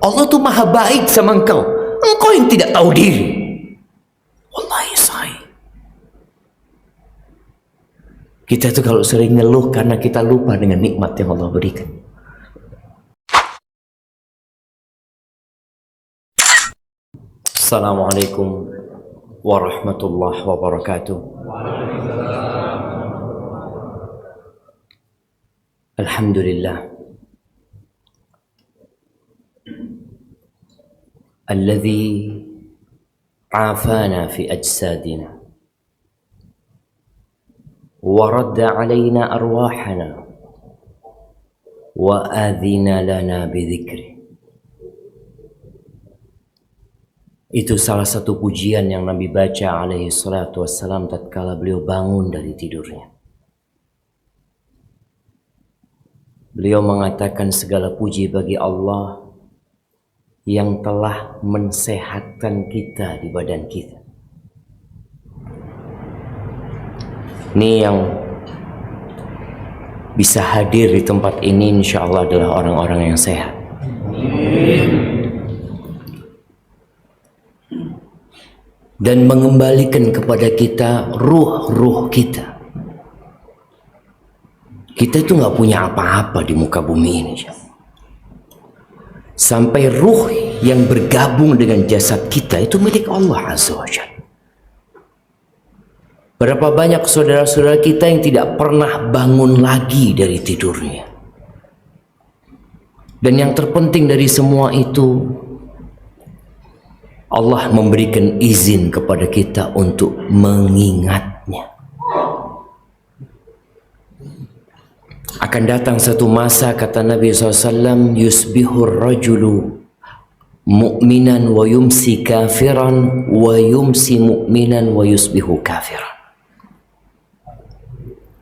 Allah tuh maha baik sama engkau. Engkau yang tidak tahu diri. Wallahi say. Kita tuh kalau sering ngeluh karena kita lupa dengan nikmat yang Allah berikan. Assalamualaikum warahmatullahi wabarakatuh. Alhamdulillah. Alladzi afana fi ajsadina wa radda alaina arwahana wa adhina lana bidzikri. Itu salah satu pujian yang Nabi baca alaihi salatu wassalam tatkala beliau bangun dari tidurnya. Beliau mengatakan segala puji bagi Allah yang telah mensehatkan kita di badan kita. Ini yang bisa hadir di tempat ini insya Allah adalah orang-orang yang sehat. Dan mengembalikan kepada kita ruh-ruh kita. Kita itu nggak punya apa-apa di muka bumi ini. Sampai ruh yang bergabung dengan jasad kita itu milik Allah Azza wa Jalla. Berapa banyak saudara-saudara kita yang tidak pernah bangun lagi dari tidurnya. Dan yang terpenting dari semua itu, Allah memberikan izin kepada kita untuk mengingatnya. Akan datang satu masa, kata Nabi SAW, yusbihur rajulu mu'minan wa yumsi kafiran wa yumsi mu'minan wa yusbihu kafiran.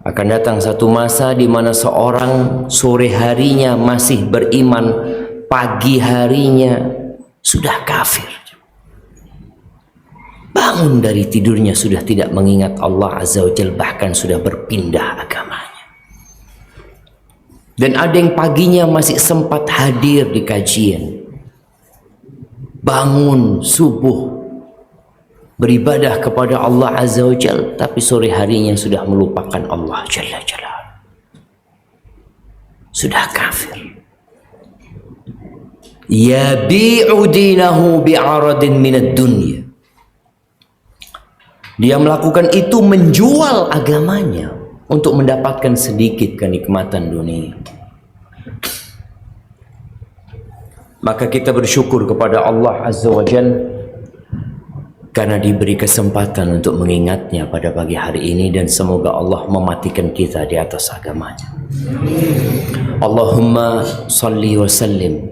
Akan datang satu masa di mana seorang sore harinya masih beriman, pagi harinya sudah kafir. Bangun dari tidurnya sudah tidak mengingat Allah Azza wa Jalla, bahkan sudah berpindah agamanya. Dan ada yang paginya masih sempat hadir di kajian, bangun subuh, beribadah kepada Allah Azza wa Jalla, tapi sore harinya sudah melupakan Allah Jalla Jalla. Sudah kafir. Yabi'u dinahu bi'aradin minad dunya. Dia melakukan itu, menjual agamanya untuk mendapatkan sedikit kenikmatan dunia. Maka kita bersyukur kepada Allah Azza wa Jalla karena diberi kesempatan untuk mengingatnya pada pagi hari ini, dan semoga Allah mematikan kita di atas agamanya. Allahumma salli wa sallim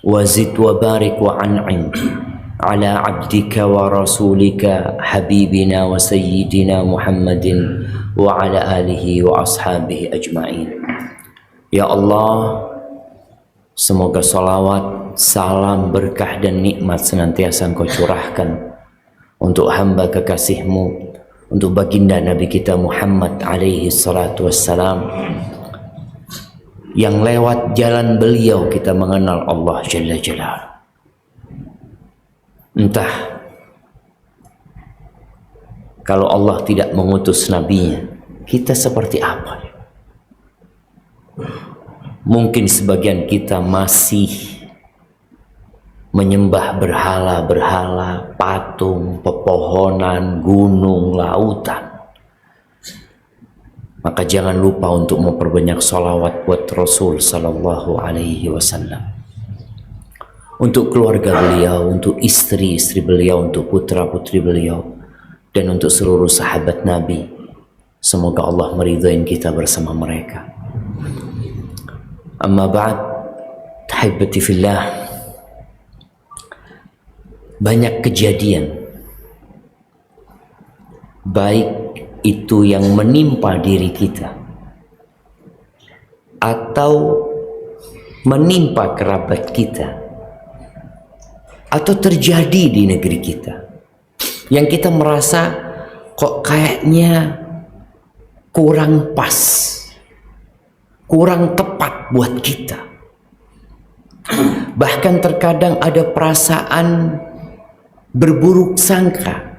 wa zid wa barik wa an'im ala abdika wa rasulika habibina wa sayyidina Muhammadin wa ala alihi wa ashabihi ajma'in. Ya Allah, semoga salawat, salam, berkah dan nikmat senantiasa Engkau curahkan untuk hamba kekasih-Mu, untuk baginda Nabi kita Muhammad alaihi salatu wassalam, yang lewat jalan beliau kita mengenal Allah Jalla Jalla. Entah kalau Allah tidak mengutus nabinya, kita seperti apa? Mungkin sebagian kita masih menyembah berhala-berhala, patung, pepohonan, gunung, lautan. Maka jangan lupa untuk memperbanyak salawat buat Rasul Sallallahu Alaihi Wasallam, untuk keluarga beliau, untuk istri-istri beliau, untuk putra-putri beliau, dan untuk seluruh sahabat Nabi. Semoga Allah meridhai kita bersama mereka. Amma ba'd, tahibati fillah. Banyak kejadian, baik itu yang menimpa diri kita atau menimpa kerabat kita, atau terjadi di negeri kita, yang kita merasa kok kayaknya kurang pas, kurang tepat buat kita. Bahkan terkadang ada perasaan berburuk sangka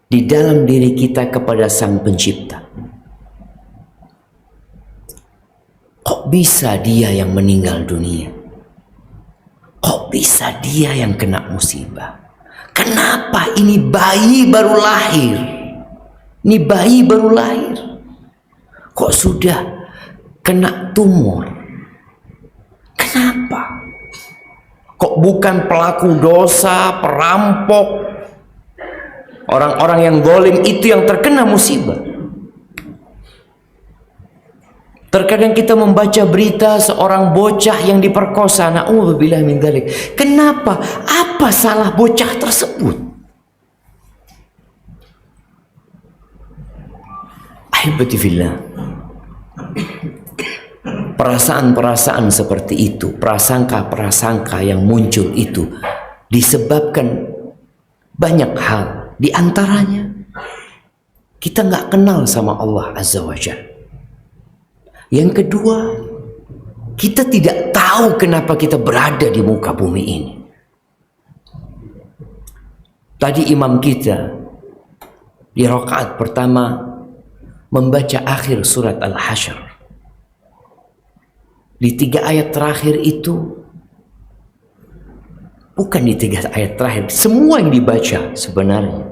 di dalam diri kita kepada Sang Pencipta. Kok bisa dia yang meninggal dunia? Kok bisa dia yang kena musibah? Kenapa ini bayi baru lahir? Ini bayi baru lahir. Kok sudah kena tumor? Kenapa? Kok bukan pelaku dosa, perampok, orang-orang yang zalim itu yang terkena musibah? Terkadang kita membaca berita seorang bocah yang diperkosa. Na'udzubillah min dzalik. Kenapa? Apa salah bocah tersebut? Ahibati fillah. Perasaan-perasaan seperti itu, prasangka-prasangka yang muncul itu disebabkan banyak hal. Di antaranya kita nggak kenal sama Allah Azza wa Jalla. Yang kedua, kita tidak tahu kenapa kita berada di muka bumi ini. Tadi imam kita di rakaat pertama membaca akhir surat Al-Hasyr. Di 3 ayat terakhir itu, bukan di 3 ayat terakhir, semua yang dibaca sebenarnya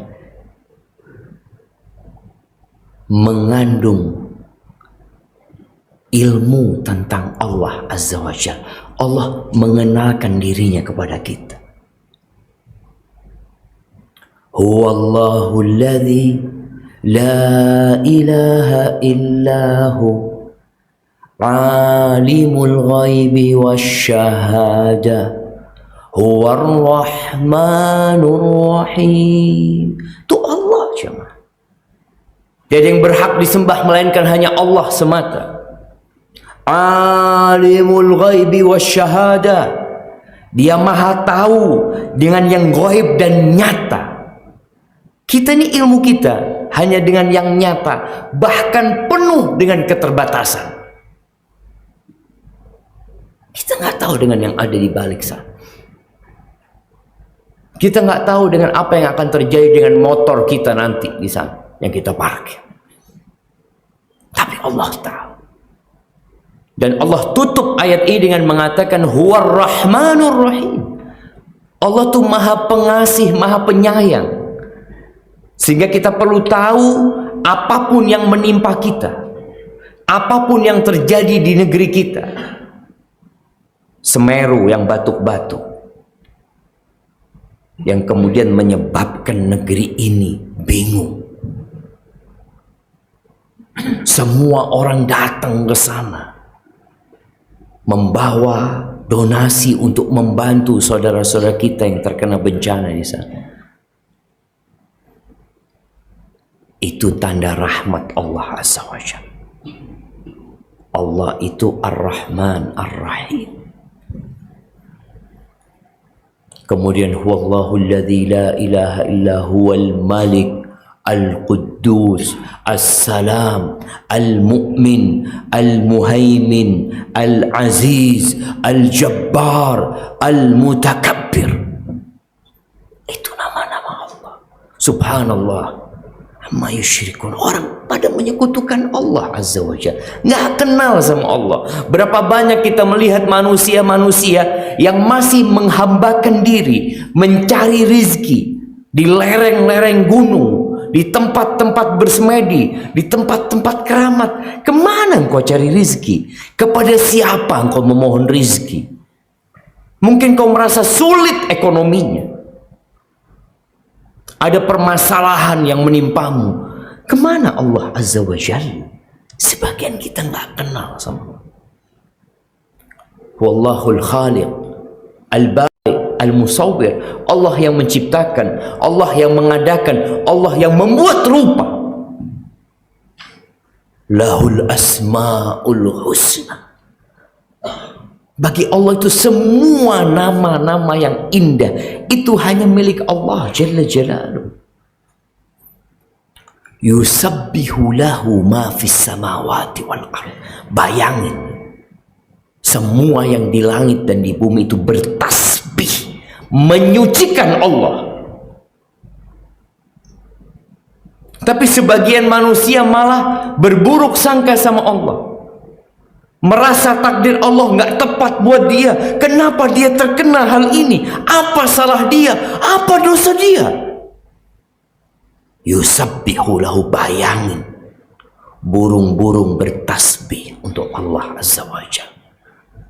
mengandung ilmu tentang Allah Azza wa Jalla. Allah mengenalkan dirinya kepada kita. Huwallahu alladhi la ilaha illahu alimul ghaibi wasyahada huwar rahmanur rahim. Itu Allah jemaah. Tiada yang berhak disembah melainkan hanya Allah semata. Alimul ghaibi wasyahada. Dia maha tahu dengan yang gaib dan nyata. Kita ini ilmu kita hanya dengan yang nyata, bahkan penuh dengan keterbatasan. Kita nggak tahu dengan yang ada di balik sana. Kita nggak tahu dengan apa yang akan terjadi dengan motor kita nanti di sana yang kita parkir. Tapi Allah tahu. Dan Allah tutup ayat ini dengan mengatakan Huwar Rahmanur Rahim. Allah tuh maha pengasih, maha penyayang. Sehingga kita perlu tahu apapun yang menimpa kita, apapun yang terjadi di negeri kita, Semeru yang batuk-batuk, yang kemudian menyebabkan negeri ini bingung. Semua orang datang ke sana membawa donasi untuk membantu saudara-saudara kita yang terkena bencana di sana. Itu tanda rahmat Allah Azza wa Jalla. Allah itu Ar-Rahman Ar-Rahim. Kemudian huwallahu alladzi la ilaha illa huwal malik Al-Quddus, As-Salam, Al-Mu'min, Al-Muhaimin, Al-Aziz, Al-Jabbar, Al-Mutakabbir. Itu nama-nama Allah. Subhanallah amma yusyrikun. Orang pada menyekutukan Allah Azza wa Jalla, nggak kenal sama Allah. Berapa banyak kita melihat manusia-manusia yang masih menghambakan diri mencari rizki di lereng-lereng gunung, di tempat-tempat bersemedi, di tempat-tempat keramat. Kemana engkau cari rizki? Kepada siapa engkau memohon rizki? Mungkin kau merasa sulit ekonominya, ada permasalahan yang menimpamu. Kemana Allah Azza wa Jalla? Sebagian kita nggak kenal sama Allah. Wallahul Khaliq Al-Bari Al-Musawwir. Allah yang menciptakan, Allah yang mengadakan, Allah yang membuat rupa. Lahul Asmaul Husna. Bagi Allah itu semua nama-nama yang indah itu hanya milik Allah Jalla Jalaluhu. Yusabbihu lahu ma fis samawati wal ardh. Bayangin, semua yang di langit dan di bumi itu bertasbih, menyucikan Allah. Tapi sebagian manusia malah berburuk sangka sama Allah, merasa takdir Allah nggak tepat buat dia. Kenapa dia terkena hal ini? Apa salah dia? Apa dosa dia? Yusabbihu lahu, bayangin, burung-burung bertasbih untuk Allah Azza wa Jalla.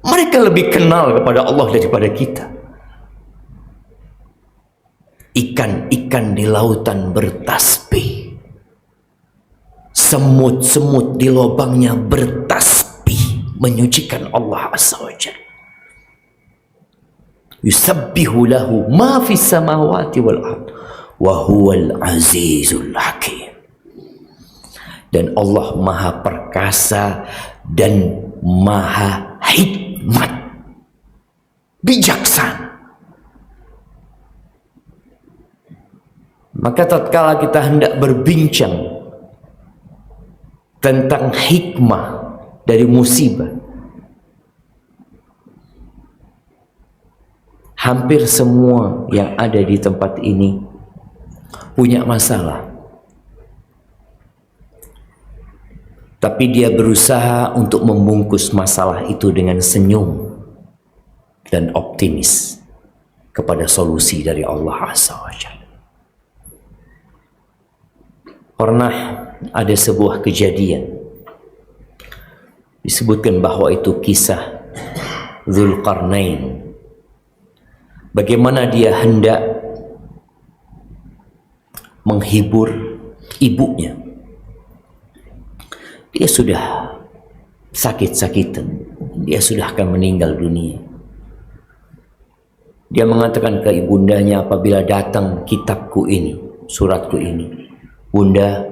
Mereka lebih kenal kepada Allah daripada kita. Ikan-ikan di lautan bertasbih, semut-semut di lubangnya bertasbih, menyucikan Allah Azza wa Jalla. Yusabbihu lahu ma fis samawati wal ard wa huwal azizul hakim. Dan Allah maha perkasa dan maha hikmat, bijaksana. Maka tatkala kita hendak berbincang tentang hikmah dari musibah, hampir semua yang ada di tempat ini punya masalah. Tapi dia berusaha untuk membungkus masalah itu dengan senyum dan optimis kepada solusi dari Allah Azza wa Jalla. Pernah ada sebuah kejadian, disebutkan bahwa itu kisah Dzulqarnain. Bagaimana dia hendak menghibur ibunya. Dia sudah sakit-sakitan, dia sudah akan meninggal dunia. Dia mengatakan ke ibundanya apabila datang kitabku ini, suratku ini, Bunda,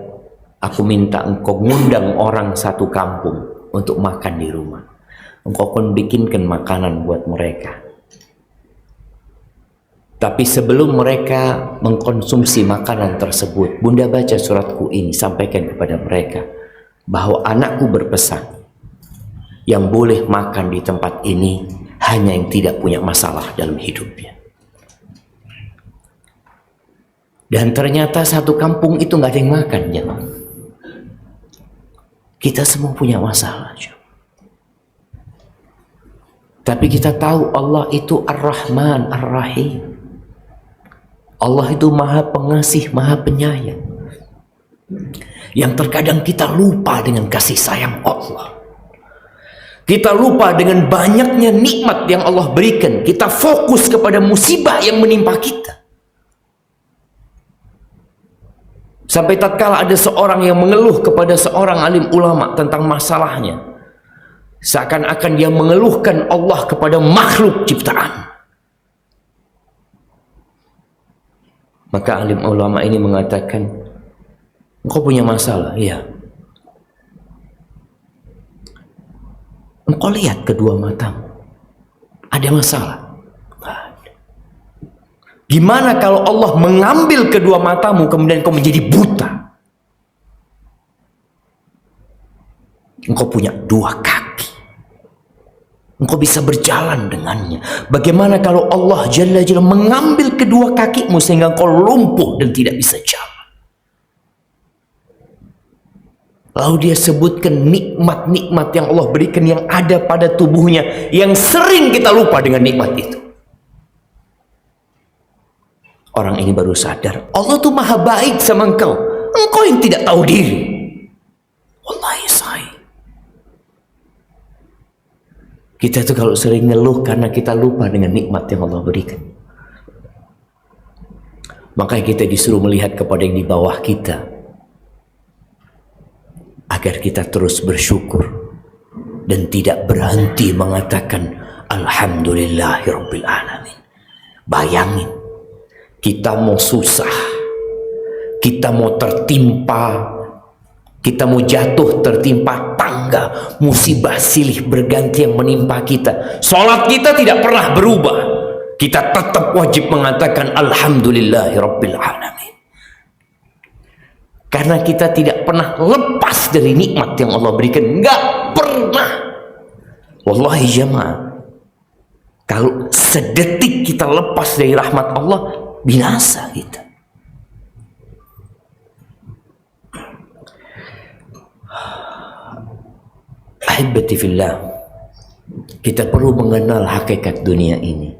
aku minta engkau ngundang orang satu kampung untuk makan di rumah. Engkau pun bikinkan makanan buat mereka. Tapi sebelum mereka mengkonsumsi makanan tersebut, Bunda baca suratku ini, sampaikan kepada mereka bahwa anakku berpesan, yang boleh makan di tempat ini hanya yang tidak punya masalah dalam hidupnya. Dan ternyata satu kampung itu nggak ada yang makan, jemaah. Kita semua punya masalah, tapi kita tahu Allah itu Ar-Rahman Ar-Rahim. Allah itu maha pengasih, maha penyayang. Yang terkadang kita lupa dengan kasih sayang Allah. Kita lupa dengan banyaknya nikmat yang Allah berikan. Kita fokus kepada musibah yang menimpa kita. Sampai tatkala ada seorang yang mengeluh kepada seorang alim ulama tentang masalahnya, seakan-akan dia mengeluhkan Allah kepada makhluk ciptaan. Maka alim ulama ini mengatakan, engkau punya masalah, iya. Engkau lihat kedua matamu, ada masalah? Gimana kalau Allah mengambil kedua matamu kemudian engkau menjadi buta? Engkau punya dua kaki, engkau bisa berjalan dengannya. Bagaimana kalau Allah Jalla Jalla mengambil kedua kakimu sehingga engkau lumpuh dan tidak bisa jalan? Lalu dia sebutkan nikmat-nikmat yang Allah berikan yang ada pada tubuhnya, yang sering kita lupa dengan nikmat itu. Orang ini baru sadar, Allah tuh maha baik sama engkau. Engkau yang tidak tahu diri. Wallahi sayang. Kita tuh kalau sering ngeluh karena kita lupa dengan nikmat yang Allah berikan. Makanya kita disuruh melihat kepada yang di bawah kita, agar kita terus bersyukur dan tidak berhenti mengatakan Alhamdulillahirabbil alamin. Bayangin, kita mau susah, kita mau tertimpa, kita mau jatuh tertimpa tangga, musibah silih berganti yang menimpa kita. Salat kita tidak pernah berubah, kita tetap wajib mengatakan Alhamdulillahirabbil alamin. Karena kita tidak pernah lepas dari nikmat yang Allah berikan. Nggak pernah. Wallahi jamaah, kalau sedetik kita lepas dari rahmat Allah, binasa kita. Ahibati fillah, kita perlu mengenal hakikat dunia ini.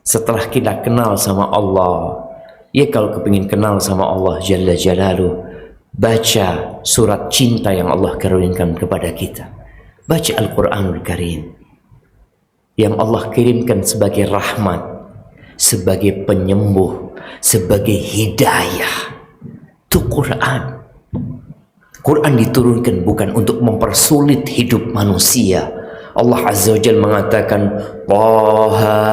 Setelah kita kenal sama Allah, ya kalau kepingin kenal sama Allah Jalla Jalaluh, baca surat cinta yang Allah karuniakan kepada kita. Baca Al-Quranul Karim yang Allah kirimkan sebagai rahmat, sebagai penyembuh, sebagai hidayah. Itu Quran. Quran diturunkan bukan untuk mempersulit hidup manusia. Allah Azza wa Jalla mengatakan, Taha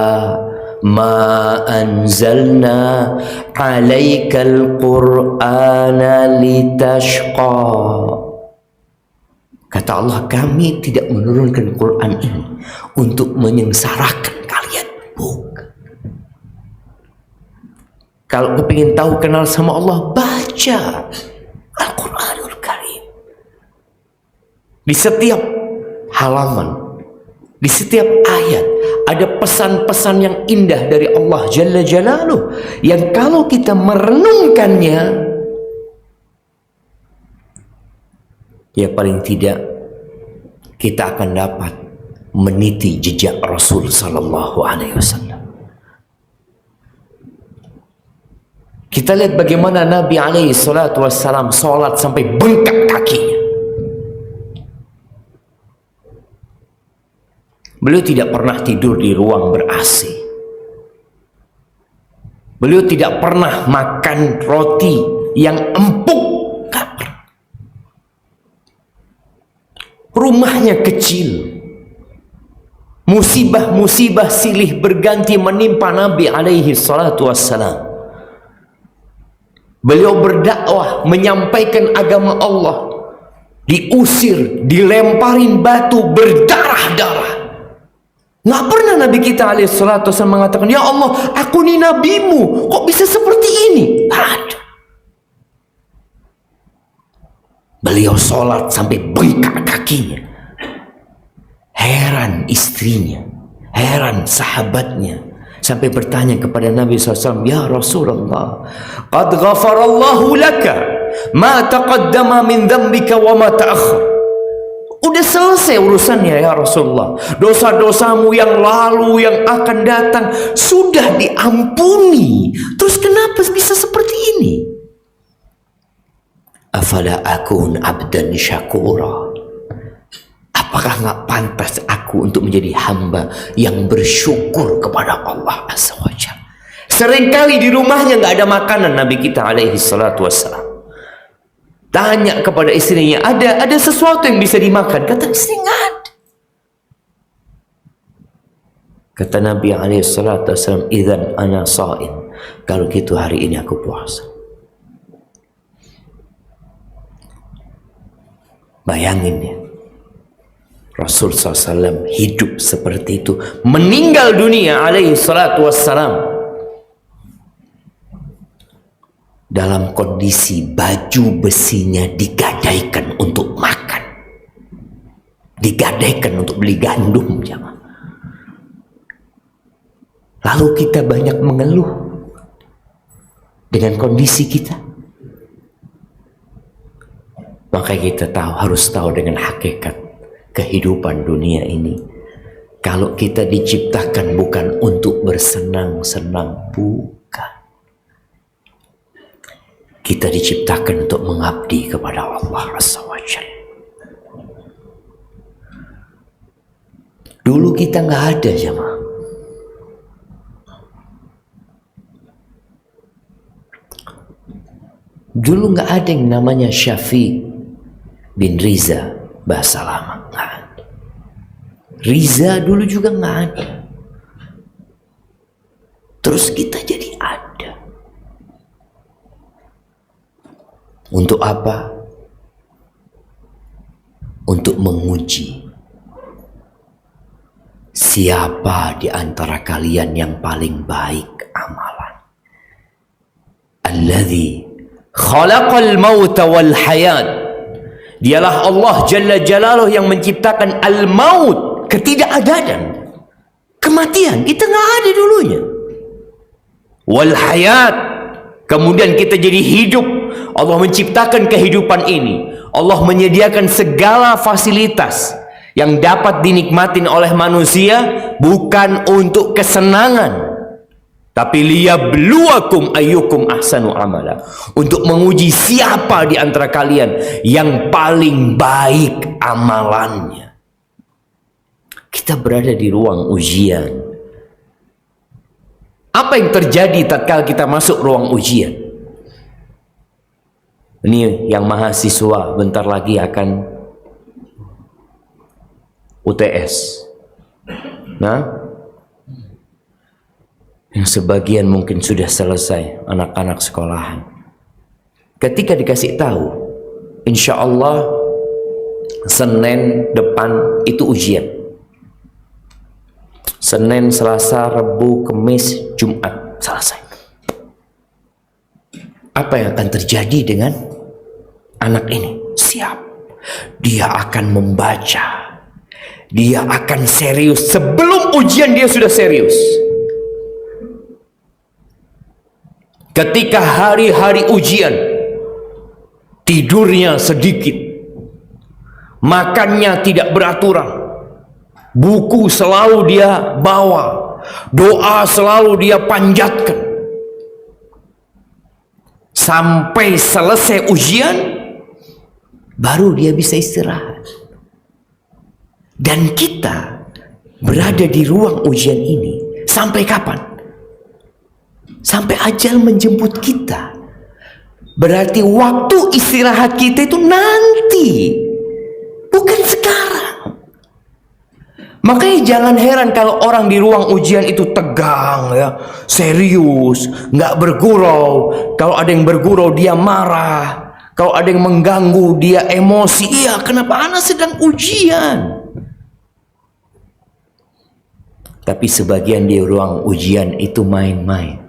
ma anzalna alaikal qur'ana litashqa. Kata Allah, kami tidak menurunkan Quran ini untuk menyengsarakan kalian. Bukan. Kalau kepingin tahu kenal sama Allah, baca Al-Quranul Karim. Di setiap halaman, di setiap ayat, ada pesan-pesan yang indah dari Allah Jalla Jalaluh, yang kalau kita merenungkannya, ya paling tidak kita akan dapat meniti jejak Rasul Sallallahu Alaihi Wasallam. Kita lihat bagaimana Nabi Alaihi Salatu Wassalam sholat sampai bengkak kakinya. Beliau tidak pernah tidur di ruang ber-AC. Beliau tidak pernah makan roti yang empuk. Rumahnya kecil. Musibah-musibah silih berganti menimpa Nabi alaihi salatu wassalam. Beliau berdakwah, menyampaikan agama Allah, diusir, dilemparin batu berdarah-darah. Nggak pernah Nabi kita alaihi salatu wassalam mengatakan, ya Allah, aku ini nabimu, kok bisa seperti ini? Ada. Beliau sholat sampai bengkak kakinya. Heran istrinya, heran sahabatnya, sampai bertanya kepada Nabi SAW, ya Rasulullah, qad ghafarallahu laka ma taqaddama min dhanbika wa ma ta'akhkhar. Udah selesai urusannya ya Rasulullah. Dosa-dosamu yang lalu, yang akan datang sudah diampuni. Terus kenapa bisa seperti ini? Afala akun abdan syakura. Apakah nggak pantas aku untuk menjadi hamba yang bersyukur kepada Allah Azza wa Jalla? Seringkali di rumahnya nggak ada makanan Nabi kita alaihi salatu wassalam. Tanya kepada istrinya, ada sesuatu yang bisa dimakan? Kata istri, nggak ada. Kata Nabi alaihi salatu wassalam, idzan ana shaim. Kalau gitu hari ini aku puasa. Bayangin ya, Rasul SAW hidup seperti itu, meninggal dunia alaihi salatu wassalam dalam kondisi baju besinya digadaikan untuk makan, digadaikan untuk beli gandum. Lalu kita banyak mengeluh dengan kondisi kita. Maka kita harus tahu dengan hakikat kehidupan dunia ini. Kalau kita diciptakan bukan untuk bersenang-senang, bukan. Kita diciptakan untuk mengabdi kepada Allah Azza wa Jalla. Dulu kita nggak ada jemaah. Dulu nggak ada yang namanya Syafiq bin Riza, bahasa lama nggak ada. Riza dulu juga nggak ada. Terus kita jadi ada. Untuk apa? Untuk menguji siapa di antara kalian yang paling baik amalan. Alladzi khalaqal mauta wal hayat. Dialah Allah Jalla Jalaluh yang menciptakan al-maut, ketidakadaan, kematian, kita nggak ada dulunya. Wal hayat, kemudian kita jadi hidup. Allah menciptakan kehidupan ini. Allah menyediakan segala fasilitas yang dapat dinikmatin oleh manusia, bukan untuk kesenangan, tapi liyabluwakum ayyukum ahsanu amala, untuk menguji siapa di antara kalian yang paling baik amalannya. Kita berada di ruang ujian. Apa yang terjadi tatkala kita masuk ruang ujian? Ini yang mahasiswa bentar lagi akan UTS. Nah, yang sebagian mungkin sudah selesai, anak-anak sekolahan. Ketika dikasih tahu, insya Allah Senin depan itu ujian. Senin, Selasa, Rabu, Kamis, Jumat, selesai. Apa yang akan terjadi dengan anak ini? Siap. Dia akan membaca. Dia akan serius. Sebelum ujian dia sudah serius. Ketika hari-hari ujian, tidurnya sedikit, makannya tidak beraturan, buku selalu dia bawa, doa selalu dia panjatkan. Sampai selesai ujian, baru dia bisa istirahat. Dan kita berada di ruang ujian ini sampai kapan? Sampai ajal menjemput kita. Berarti waktu istirahat kita itu nanti, bukan sekarang. Makanya jangan heran kalau orang di ruang ujian itu tegang, ya, serius, nggak bergurau. Kalau ada yang bergurau dia marah. Kalau ada yang mengganggu dia emosi. Iya, kenapa anak sedang ujian? Tapi sebagian di ruang ujian itu main-main.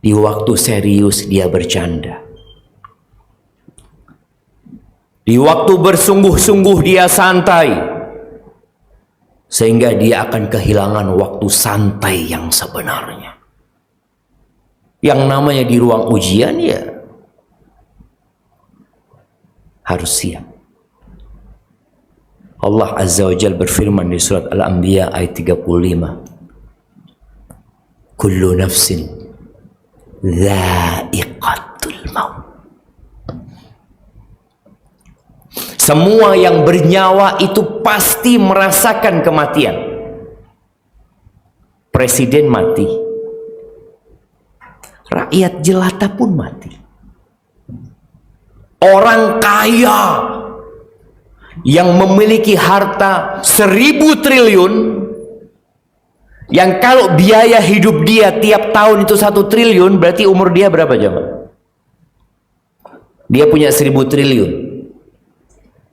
Di waktu serius dia bercanda. Di waktu bersungguh-sungguh dia santai. Sehingga dia akan kehilangan waktu santai yang sebenarnya. Yang namanya di ruang ujian ya harus siap. Allah Azza wa Jalla berfirman di surat Al-Anbiya ayat 35. Kullu nafsin dha'iqatul maut. Semua yang bernyawa itu pasti merasakan kematian. Presiden mati. Rakyat jelata pun mati. Orang kaya yang memiliki harta 1.000 triliun, yang kalau biaya hidup dia tiap tahun itu 1 triliun, berarti umur dia berapa jemaah? Dia punya 1.000 triliun.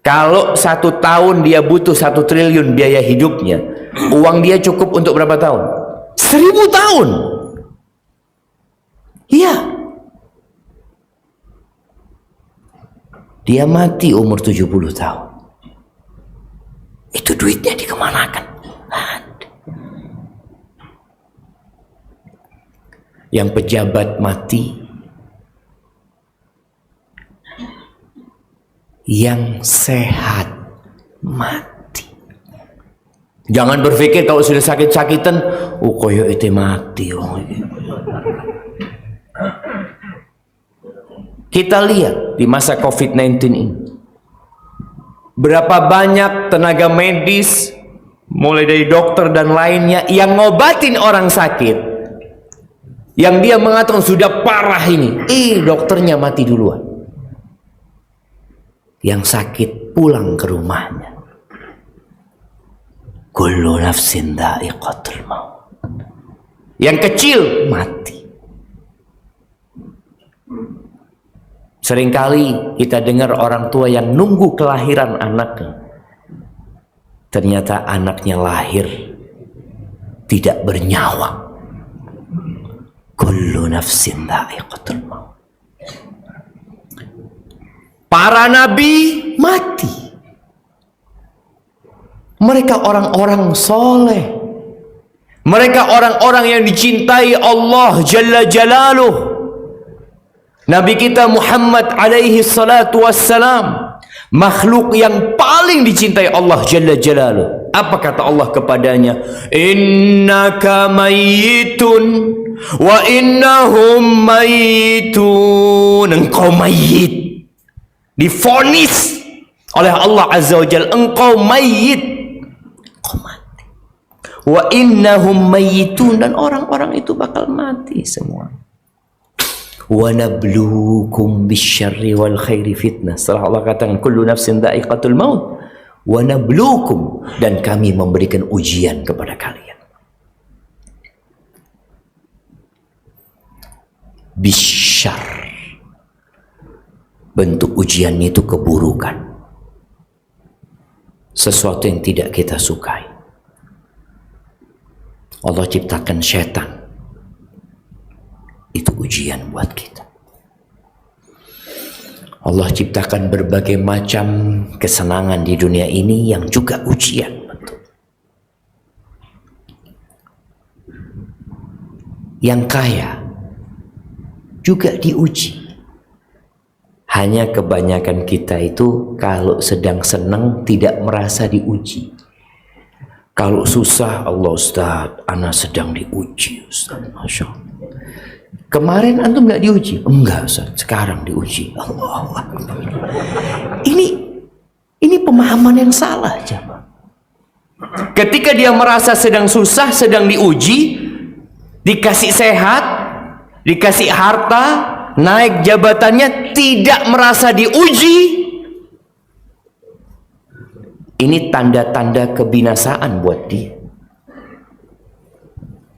Kalau 1 tahun dia butuh 1 triliun biaya hidupnya, uang dia cukup untuk berapa tahun? 1.000 tahun. Iya. Dia mati umur 70 tahun. Itu duitnya dikemanakan? Yang pejabat mati, yang sehat mati. Jangan berpikir kalau sudah sakit-sakitan, oh koyo itu mati. Oh. Kita lihat di masa COVID-19 ini, berapa banyak tenaga medis, mulai dari dokter dan lainnya, yang ngobatin orang sakit, yang dia mengatakan sudah parah ini, dokternya mati duluan. Yang sakit pulang ke rumahnya. Kullu nafsin dha'iqatul maut. Yang kecil mati. Seringkali kita dengar orang tua yang nunggu kelahiran anaknya. Ternyata anaknya lahir tidak bernyawa. Kullu nafsin dha'iqatul maut. Para nabi mati. Mereka orang-orang soleh. Mereka orang-orang yang dicintai Allah Jalla Jalaluh. Nabi kita Muhammad alaihi salatu wassalam, makhluk yang paling dicintai Allah Jalla Jalaluh. Apa kata Allah kepadanya? Innaka mayyitun wa innahum mayyitun. Engkau mayit. Divonis oleh Allah Azza wa Jalla, engkau mayit. Engkau mati. Wa innahum mayyitun, dan orang-orang itu bakal mati semua. Wa nabluukum bisyarri wal khairi fitnah. Setelah Allah katakan kullu nafsin dha'iqatul maut, wa nabluukum, dan kami memberikan ujian kepada kalian. Bisyarr, bentuk ujiannya itu keburukan, sesuatu yang tidak kita sukai. Allah ciptakan setan, itu ujian buat kita. Allah ciptakan berbagai macam kesenangan di dunia ini yang juga ujian. Betul. Yang kaya juga diuji. Hanya kebanyakan kita itu kalau sedang senang tidak merasa diuji. Kalau susah, Allah Ustaz, ana sedang diuji Ustaz. Masya Allah. Kemarin antum nggak diuji? Enggak Ustaz, sekarang diuji. Allah Akbar. Ini pemahaman yang salah, jemaah. Ketika dia merasa sedang susah, sedang diuji, dikasih sehat, dikasih harta, naik jabatannya, tidak merasa diuji, ini tanda-tanda kebinasaan buat dia.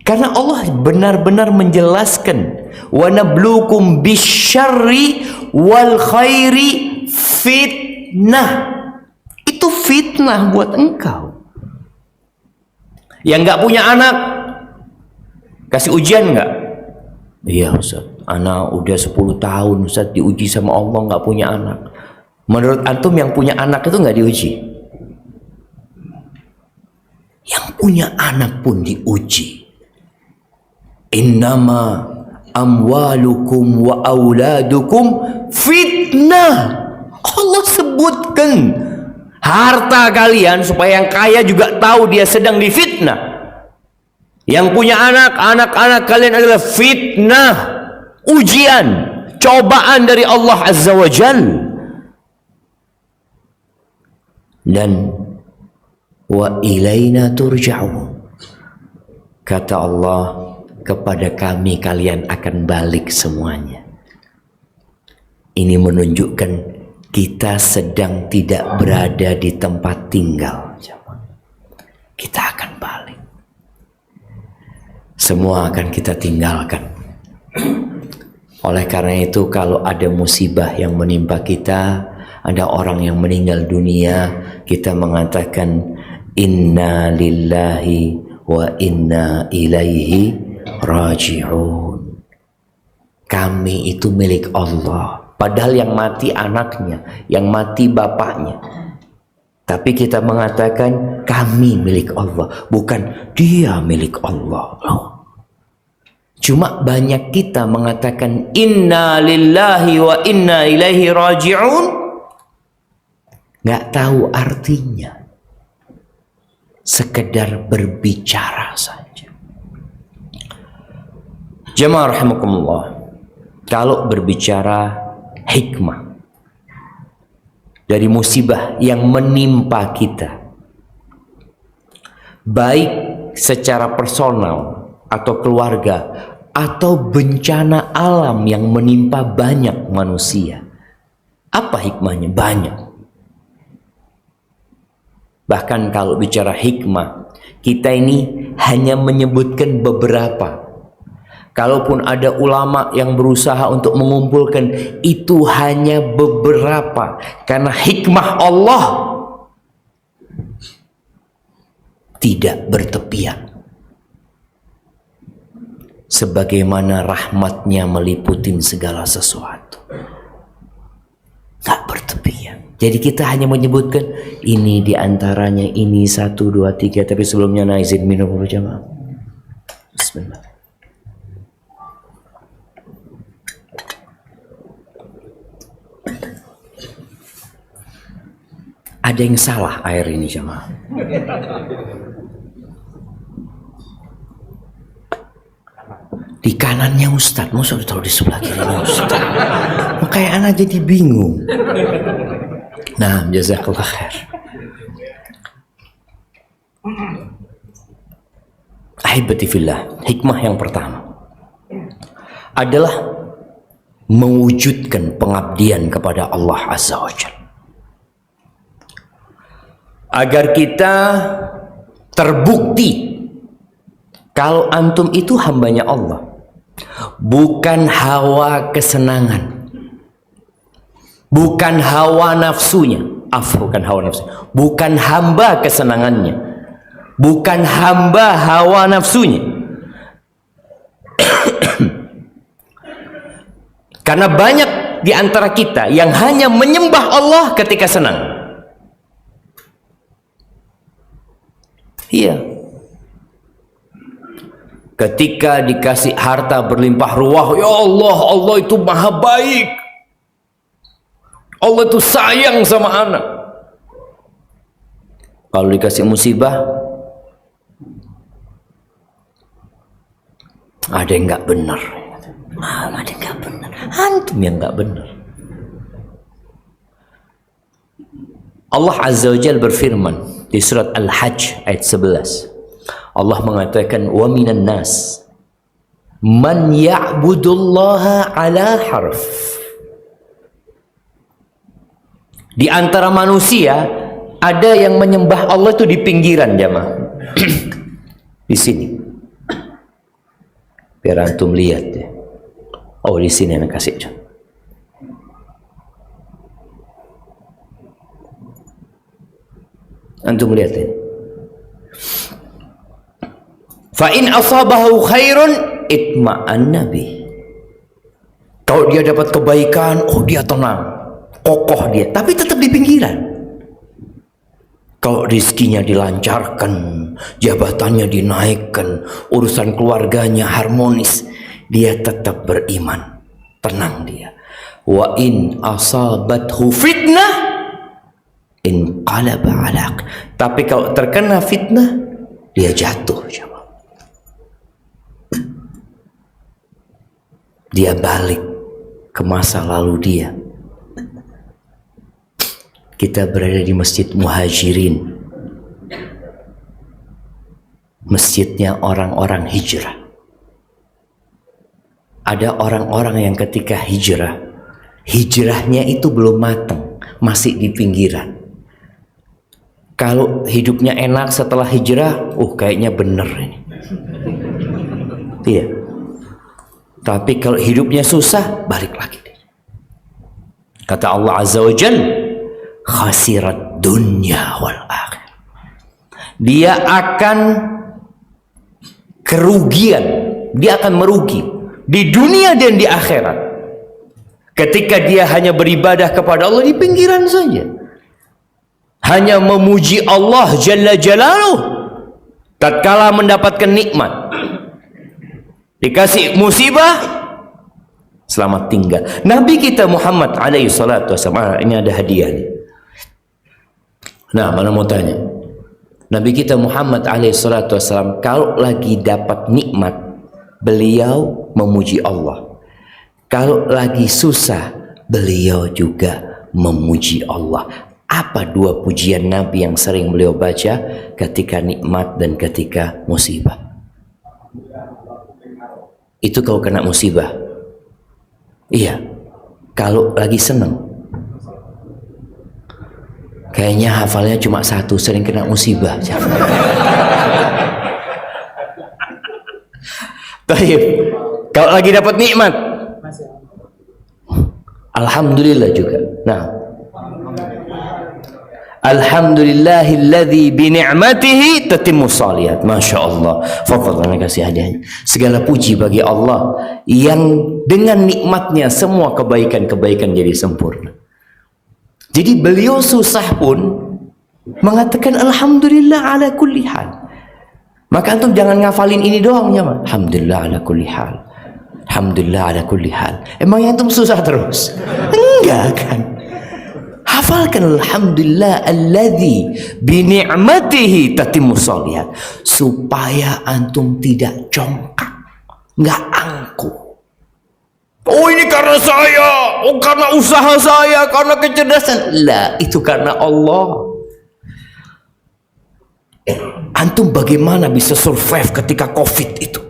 Karena Allah benar-benar menjelaskan, wa nabluukum bisyarri wal khairi fitnah. Itu fitnah buat engkau. Yang nggak punya anak, kasih ujian nggak? Iya Ustaz, anak udah 10 tahun Ustaz diuji sama Allah nggak punya anak. Menurut antum yang punya anak itu nggak diuji? Yang punya anak pun diuji. Innama amwalukum wa auladukum fitnah. Allah sebutkan harta kalian supaya yang kaya juga tahu dia sedang difitnah. Yang punya anak, anak-anak kalian adalah fitnah, ujian, cobaan dari Allah Azza wa Jal. Dan wa ilaina turja'un, kata Allah, kepada kami kalian akan balik semuanya. Ini menunjukkan kita sedang tidak berada di tempat tinggal. Kita akan balik. Semua akan kita tinggalkan. Oleh karena itu, kalau ada musibah yang menimpa kita, ada orang yang meninggal dunia, kita mengatakan inna lillahi wa inna ilaihi raji'un. Kami itu milik Allah. Padahal yang mati anaknya, yang mati bapaknya. Tapi kita mengatakan kami milik Allah, bukan dia milik Allah. Cuma banyak kita mengatakan inna lillahi wa inna ilaihi raji'un, nggak tahu artinya, sekedar berbicara saja. Jemaah rahimakumullah, kalau berbicara hikmah dari musibah yang menimpa kita, baik secara personal atau keluarga, atau bencana alam yang menimpa banyak manusia, apa hikmahnya? Banyak. Bahkan kalau bicara hikmah, kita ini hanya menyebutkan beberapa. Kalaupun ada ulama yang berusaha untuk mengumpulkan, itu hanya beberapa. Karena hikmah Allah tidak bertepian. Sebagaimana rahmatnya meliputi segala sesuatu. Gak bertepian. Jadi kita hanya menyebutkan ini diantaranya, ini 1, 2, 3. Tapi sebelumnya izin minum dulu jamaah. Bismillah. Ada yang salah air ini jamaah. Di kanannya Ustadz, masa ditaruh di sebelah kirinya Ustadz? Makanya anak jadi bingung. Nah, jazakallah khair. Ahibati fillah, hikmah yang pertama adalah mewujudkan pengabdian kepada Allah Azza wa Jalla. Agar kita terbukti kalau antum itu hambanya Allah, bukan hawa kesenangan, bukan hawa nafsunya, bukan hawa nafsu, bukan hamba kesenangannya, bukan hamba hawa nafsunya. Karena banyak di antara kita yang hanya menyembah Allah ketika senang. Iya. Ketika dikasih harta berlimpah ruah, ya Allah, Allah itu maha baik. Allah itu sayang sama anak. Kalau dikasih musibah, ada yang nggak benar. Ada yang nggak benar. Antum yang nggak benar. Allah Azza wa Jalla berfirman di surat Al-Hajj ayat 11. Allah mengatakan wa minan nas man ya'budullaha ala harf. Di antara manusia ada yang menyembah Allah itu di pinggiran jamaah. Di sini. Biar antum lihat ya. Oh, di sini anak kasih contoh. Antum lihat ini. Fa in asabahu khairun itma'anna bih. Kalau dia dapat kebaikan, oh dia tenang, kokoh dia, tapi tetap di pinggiran. Kalau rizkinya dilancarkan, jabatannya dinaikkan, urusan keluarganya harmonis, dia tetap beriman, tenang dia. Wa in asabathu fitnah inqalaba alaq. Tapi kalau terkena fitnah, dia jatuh. Dia balik ke masa lalu dia. Kita berada di Masjid Muhajirin, masjidnya orang-orang hijrah. Ada orang-orang yang ketika hijrah, hijrahnya itu belum matang, masih di pinggiran. Kalau hidupnya enak setelah hijrah, kayaknya bener ini. Iya. Tapi kalau hidupnya susah, balik lagi. Kata Allah Azza wa Jalla, khasirat dunya wal akhir. Dia akan kerugian, dia akan merugi di dunia dan di akhirat. Ketika dia hanya beribadah kepada Allah di pinggiran saja, hanya memuji Allah Jalla Jalaluh, tatkala mendapatkan nikmat, dikasih musibah, selamat tinggal. Nabi kita Muhammad alaihi salatu wasallam, ini ada hadiah nih. Nah, mana mau tanya? Nabi kita Muhammad alaihi salatu wasallam kalau lagi dapat nikmat, beliau memuji Allah. Kalau lagi susah, beliau juga memuji Allah. Apa dua pujian Nabi yang sering beliau baca ketika nikmat dan ketika musibah? Itu kalau kena musibah. Iya. Kalau lagi senang, kayaknya hafalnya cuma satu, sering kena musibah. Baik. Kalau lagi dapat nikmat, alhamdulillah juga. Nah, alhamdulillahilladzi bi ni'matihi tatimmu shalihat. Masya Allah. Fadhlan, kasih hadiahnya. Segala puji bagi Allah yang dengan nikmatnya semua kebaikan-kebaikan jadi sempurna. Jadi beliau susah pun mengatakan alhamdulillah ala kulli hal. Maka antum jangan ngafalin ini doang ya, alhamdulillah ala kulli hal. Alhamdulillah ala kulli hal. Emangnya antum susah terus? Enggak kan? Hafalkan alhamdulillah alladzi bi ni'matihi tatimmu shalihat, supaya antum tidak congkak, enggak angkuh. Oh ini karena saya, oh karena usaha saya, karena kecerdasan. Lah, itu karena Allah. Antum bagaimana bisa survive ketika COVID itu?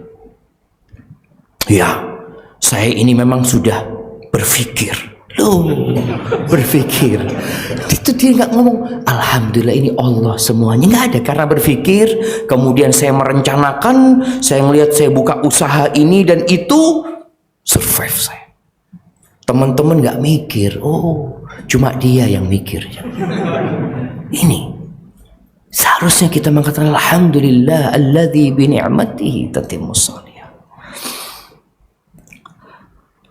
Ya, saya ini memang sudah berpikir. Loh, berpikir. Itu dia nggak ngomong, alhamdulillah ini Allah semuanya. Nggak ada, karena berpikir. Kemudian saya merencanakan, saya melihat saya buka usaha ini dan itu survive saya. Teman-teman nggak mikir, oh cuma dia yang mikir. Ini seharusnya kita mengatakan alhamdulillah alladzi bi ni'matihi tatimmu shalihat.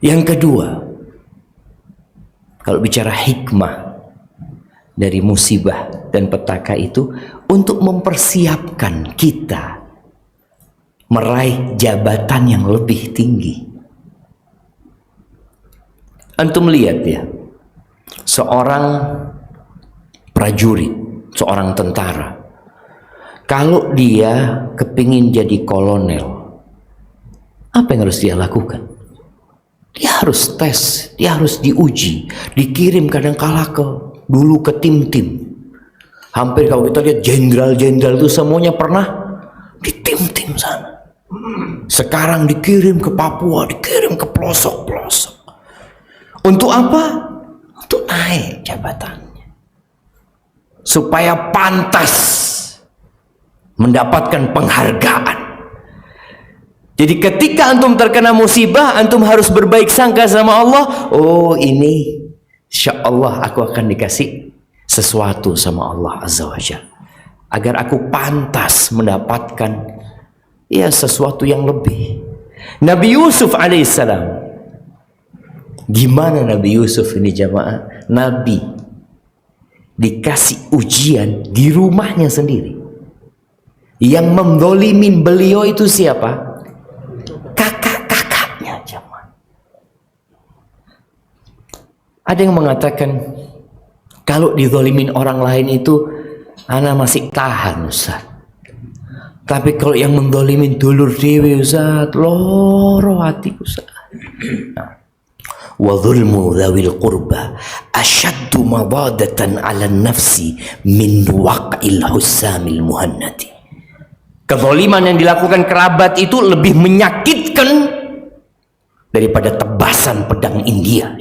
Yang kedua, kalau bicara hikmah dari musibah dan petaka itu untuk mempersiapkan kita meraih jabatan yang lebih tinggi. Antum lihat ya, seorang prajurit, seorang tentara, kalau dia kepingin jadi kolonel, apa yang harus dia lakukan? Dia harus tes, dia harus diuji, dikirim kadang-kala dulu ke tim-tim. Hampir kalau kita lihat jenderal-jenderal itu semuanya pernah di tim-tim sana. Sekarang dikirim ke Papua, dikirim ke pelosok-pelosok. Untuk apa? Untuk naik jabatannya, supaya pantas mendapatkan penghargaan. Jadi ketika antum terkena musibah, antum harus berbaik sangka sama Allah. Oh ini, insya Allah aku akan dikasih sesuatu sama Allah Azza wa Jalla, agar aku pantas mendapatkan ya sesuatu yang lebih. Nabi Yusuf alaihissalam, gimana Nabi Yusuf ini jamaah? Nabi dikasih ujian di rumahnya sendiri. Yang mendolimin beliau itu siapa? Kakak-kakaknya jamaah. Ada yang mengatakan kalau didolimin orang lain itu ana masih tahan Ustaz. Tapi kalau yang mendolimin dulur dewe Ustaz, loro hati Ustaz. Nah, wa dhulmu dhawil qurba ashaddu madadatan 'ala an-nafsi min waq'il husamil muhannati. Kezaliman yang dilakukan kerabat itu lebih menyakitkan daripada tebasan pedang India.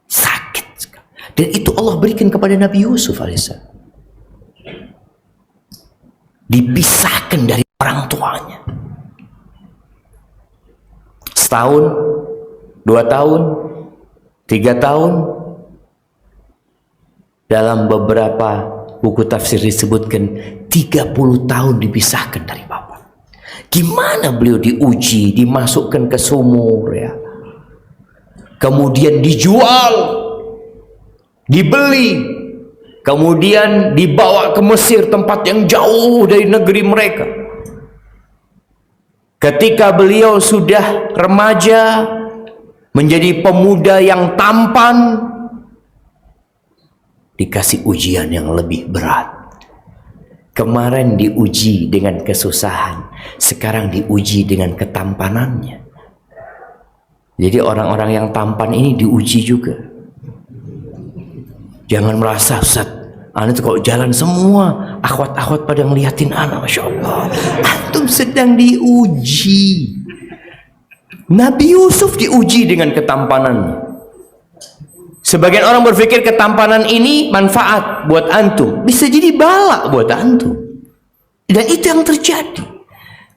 Sakit sekali. Dan itu Allah berikan kepada Nabi Yusuf alaihissalam. Dipisahkan dari orang tuanya. Setahun, 2 tahun, 3 tahun. Dalam beberapa buku tafsir disebutkan 30 tahun dipisahkan dari bapak. Gimana beliau diuji, dimasukkan ke sumur ya. Kemudian dijual, dibeli, kemudian dibawa ke Mesir, tempat yang jauh dari negeri mereka. Ketika beliau sudah remaja, menjadi pemuda yang tampan, dikasih ujian yang lebih berat. Kemarin diuji dengan kesusahan, sekarang diuji dengan ketampanannya. Jadi orang-orang yang tampan ini diuji juga. Jangan merasa Ustaz, ana itu kalau jalan semua akhwat-akhwat pada ngeliatin ana, Masya Allah. Antum sedang diuji. Nabi Yusuf diuji dengan ketampanannya. Sebagian orang berpikir ketampanan ini manfaat buat antum, bisa jadi bala buat antum. Dan itu yang terjadi.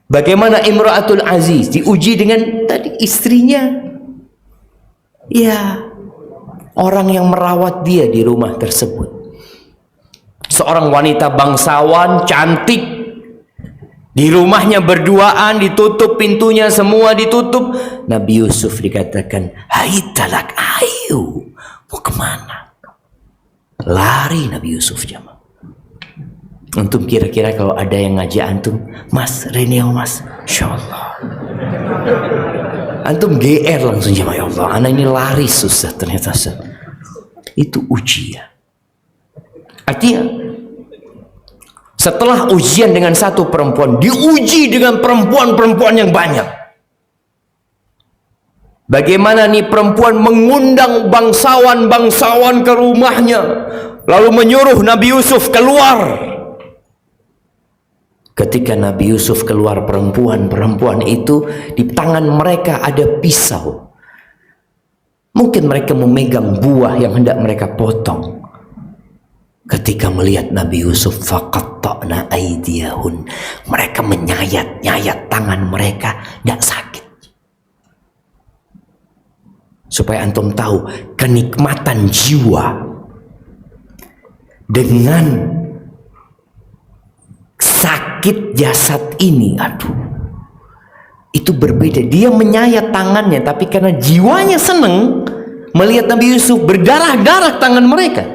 Bagaimana Imra'atul Aziz diuji dengan tadi istrinya, ya orang yang merawat dia di rumah tersebut. Seorang wanita bangsawan cantik, di rumahnya berduaan, ditutup pintunya, semua ditutup. Nabi Yusuf dikatakan, hai talak, ayo mau kemana? Lari Nabi Yusuf jamaah. Antum kira-kira kalau ada yang ngajak antum, Mas, Reneo Mas, Insya Allah. Antum GR langsung jamaah, ya Allah, anak ini lari susah ternyata. Itu ujian. Artinya, setelah ujian dengan satu perempuan, diuji dengan perempuan-perempuan yang banyak. Bagaimana nih perempuan mengundang bangsawan-bangsawan ke rumahnya, lalu menyuruh Nabi Yusuf keluar. Ketika Nabi Yusuf keluar, perempuan-perempuan itu di tangan mereka ada pisau. Mungkin mereka memegang buah yang hendak mereka potong. Ketika melihat Nabi Yusuf, faqatta'na aydiyahun, mereka menyayat-nyayat tangan mereka, tidak sakit. Supaya antum tahu kenikmatan jiwa dengan sakit jasad ini, aduh, itu berbeda. Dia menyayat tangannya, tapi karena jiwanya senang melihat Nabi Yusuf, berdarah-darah tangan mereka.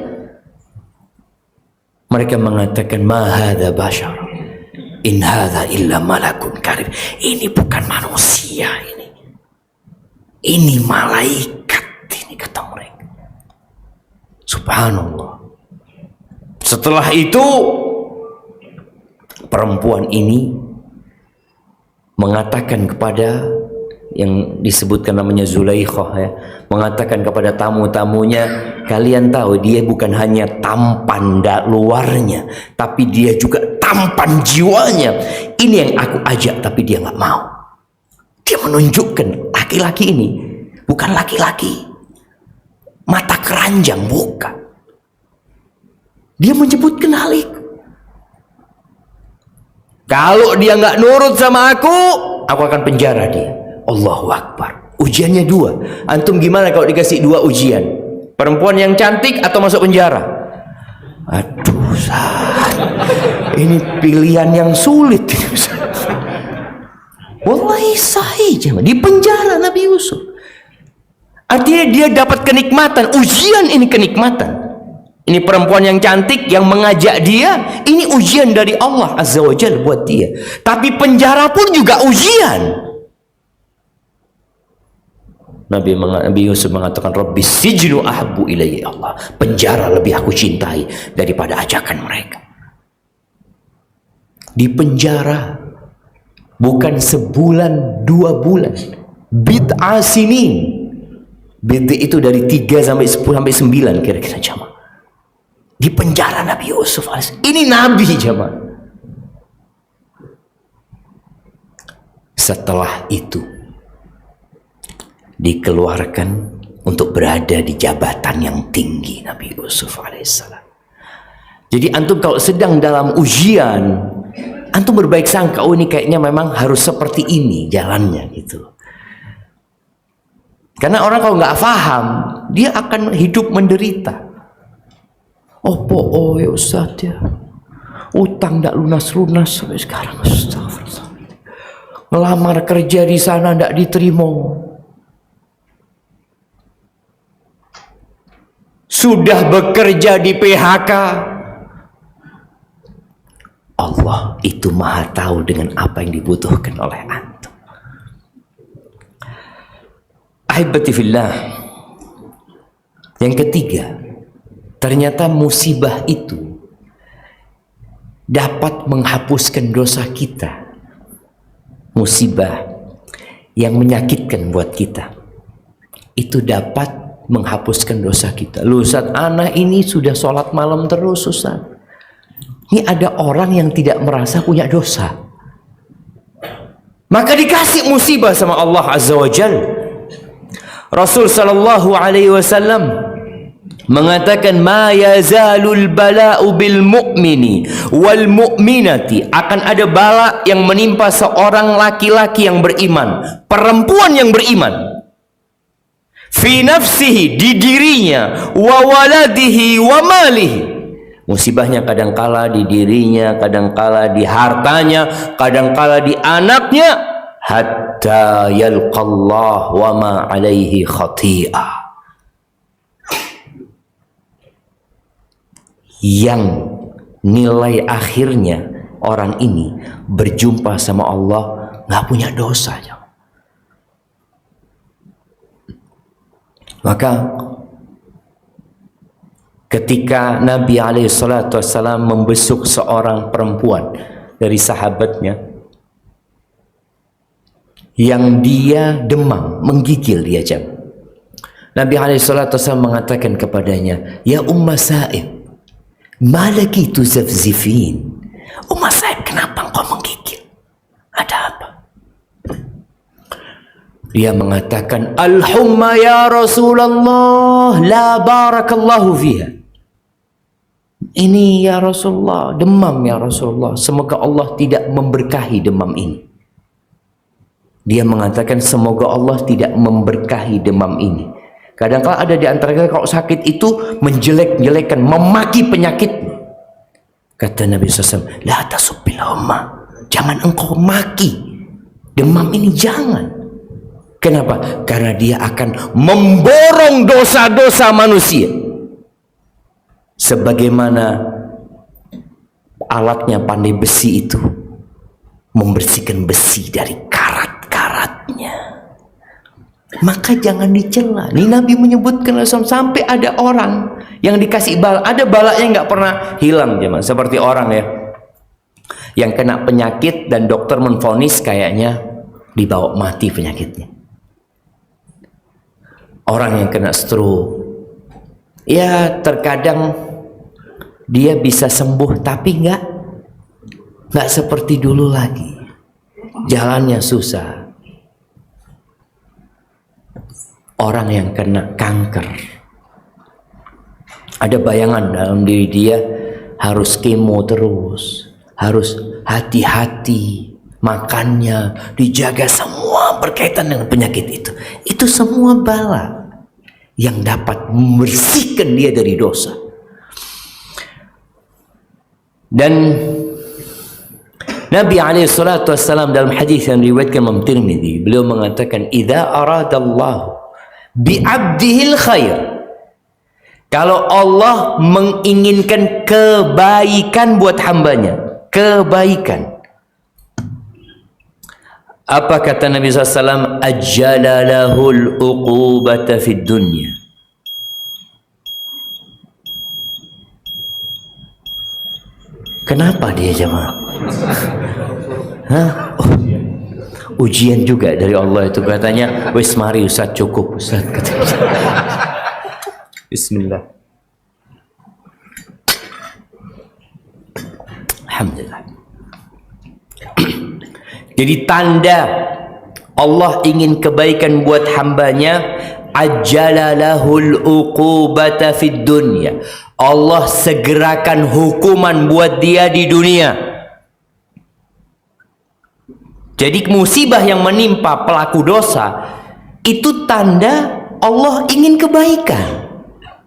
Mereka mengatakan, ma hadza bashar, in hadza illa malakun karim. Ini bukan manusia, ini malaikat, ini kata mereka. Subhanallah. Setelah itu perempuan ini mengatakan kepada yang disebutkan namanya Zulaikhah, ya, mengatakan kepada tamu-tamunya, kalian tahu dia bukan hanya tampan luarnya, tapi dia juga tampan jiwanya. Ini yang aku ajak, tapi dia nggak mau. Dia menunjukkan laki-laki ini bukan laki-laki mata keranjang, bukan. Dia menyebutkan hal itu. Kalau dia nggak nurut sama aku akan penjara dia. Allahu Akbar. Ujiannya dua. Antum gimana kalau dikasih dua ujian? Perempuan yang cantik atau masuk penjara? Aduh, ini pilihan yang sulit. Wallahi sahih, di penjara Nabi Yusuf. Artinya dia dapat kenikmatan. Ujian ini kenikmatan. Ini perempuan yang cantik yang mengajak dia, ini ujian dari Allah Azza wa Jalla buat dia. Tapi penjara pun juga ujian. Nabi Yusuf mengatakan, Rabbi sijnu ahabbu ilayya, Allah, penjara lebih aku cintai daripada ajakan mereka. Di penjara bukan sebulan, 2 bulan, bid'ah sinin. Bid'ah itu dari 3 sampai 10 sampai 9 kira-kira jamaah. Di penjara Nabi Yusuf AS. Ini Nabi jamaah. Setelah itu dikeluarkan untuk berada di jabatan yang tinggi Nabi Yusuf alaihissalam. Jadi antum kalau sedang dalam ujian, antum berbaik sangka, oh ini kayaknya memang harus seperti ini jalannya gitu. Karena orang kalau nggak paham, dia akan hidup menderita. Oh ya Ustaz ya, utang ndak lunas-lunas sampai sekarang. Astagfirullah. Ngelamar kerja di sana ndak diterima. Sudah bekerja di PHK. Allah itu maha tahu dengan apa yang dibutuhkan oleh antum. Ahibati fillah. Yang ketiga, ternyata musibah itu dapat menghapuskan dosa kita. Musibah yang menyakitkan buat kita itu dapat menghapuskan dosa kita. Lu Ustaz, anak ini sudah sholat malam terus Ustaz. Ini ada orang yang tidak merasa punya dosa, maka dikasih musibah sama Allah Azza wa Jal. Rasul sallallahu alaihi wasallam mengatakan, ma yazalul bala'u bil mu'mini wal mu'minati, akan ada bala yang menimpa seorang laki-laki yang beriman, perempuan yang beriman, fi nafsihi, di dirinya, wa waladihi wa malihi. Musibahnya kadangkala di dirinya, kadangkala di hartanya, kadangkala di anaknya, hatta yalqallah wa ma alaihi khati'ah. yang nilai akhirnya orang ini berjumpa sama Allah nggak punya dosa. Maka ketika Nabi SAW membesuk seorang perempuan dari sahabatnya yang dia demam, menggigil dia jam, Nabi SAW mengatakan kepadanya, "Ya Umma Sa'ib, malaki tuzafzifin." Umma Sa'ib, kenapa engkau menggigil? Ada apa? Dia mengatakan, "Al-humma ya Rasulullah, la barakallahu fiha." Ini ya Rasulullah, demam ya Rasulullah, semoga Allah tidak memberkahi demam ini. Dia mengatakan, semoga Allah tidak memberkahi demam ini. Kadang-kala ada di antara kita kalau sakit itu menjelek-jelekan, memaki penyakitnya. Kata Nabi SAW, la tasubbil humma, jangan engkau maki demam ini, jangan. Kenapa? Karena dia akan memborong dosa-dosa manusia. Sebagaimana alatnya pandai besi itu membersihkan besi dari karat-karatnya. Maka jangan dicela. Ini Nabi menyebutkan sampai ada orang yang dikasih bala, ada balanya nggak pernah hilang, jemaah. Seperti orang ya yang kena penyakit dan dokter menvonis kayaknya dibawa mati penyakitnya. Orang yang kena stroke, ya terkadang dia bisa sembuh tapi nggak seperti dulu lagi, jalannya susah. Orang yang kena kanker, ada bayangan dalam diri dia harus kemo terus, harus hati-hati makannya, dijaga, semua berkaitan dengan penyakit itu. Itu semua bala yang dapat membersihkan dia dari dosa. Dan Nabi SAW dalam hadis yang diriwayatkan Imam Tirmidzi, beliau mengatakan, "Idza aradallahu bi'abdihil khair." Kalau Allah menginginkan kebaikan buat hambanya, kebaikan, apa kata Nabi SAW? Ajjala lahul uqubata fid dunya. Kenapa dia jemaah? Hah? Oh, ujian juga dari Allah itu, katanya. Wis mari Ustaz, cukup Ustaz. Bismillah. Alhamdulillah. Jadi tanda Allah ingin kebaikan buat hambanya, ajjalalahul uqubata fid dunya. Allah segerakan hukuman buat dia di dunia. Jadi musibah yang menimpa pelaku dosa itu tanda Allah ingin kebaikan